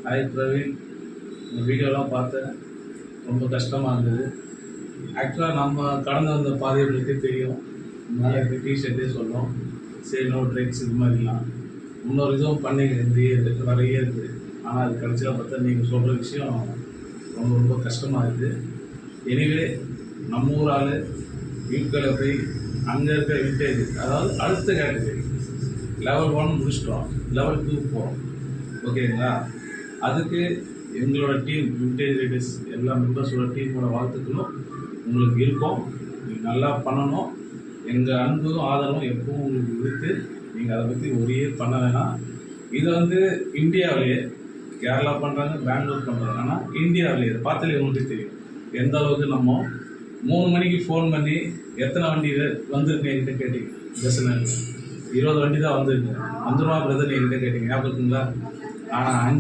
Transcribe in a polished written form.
Hi Praveen, இந்த வீடியோலாம் பார்த்தேன். ரொம்ப கஷ்டமாக இருந்தது. ஆக்சுவலாக நம்ம கடந்து வந்த பாதையை பற்றி தெரியும். நாளைக்கு டிஷர்ட்டே சொல்லும், சரி நோ ட்ரிக்ஸ் இது மாதிரிலாம். இன்னொரு இதுவும் பண்ணிங்க இந்த இயர் நிறைய இருக்குது. ஆனால் அது கடைசியில் பார்த்தா நீங்கள் சொல்கிற விஷயம் ரொம்ப ரொம்ப கஷ்டமாக இருக்குது. எனிவே நம்ம ஊர் ஆள் வீட்களை போய் அங்கே இருக்க விண்டேஜ், அதாவது அடுத்த கேட்டகரி லெவல் 1 முடிச்சிட்டோம், லெவல் 2 போகிறோம். ஓகேங்களா? அதுக்கு எங்களோட டீம் விண்டேஜ் ரைடர்ஸ் எல்லா மெம்பர்ஸோட டீமோட வாழ்த்துக்களும் உங்களுக்கு இருக்கும். நீங்கள் நல்லா பண்ணணும். எங்கள் அன்பும் ஆதரவும் எப்பவும் உங்களுக்கு இருக்குது. நீங்கள் அதை பற்றி ஒரே பண்ண வேணாம். இது வந்து இந்தியாவிலேயே கேரளா பண்ணுறாங்க, பெங்களூர் பண்ணுறாங்க. ஆனால் இந்தியாவிலேயே இதை பார்த்தாலே உங்களுக்கு தெரியும் எந்த அளவுக்கு. நம்ம 3 மணிக்கு ஃபோன் பண்ணி எத்தனை வண்டி வந்துருக்கு என்கிட்ட கேட்டீங்க. ஜஸ்ட் 20 வண்டி தான் வந்துருக்கு. வந்துடுவா பிரதர் என்கிட்ட கேட்டீங்க, ஞாபகம் இருக்குங்களா? ஆனால் 5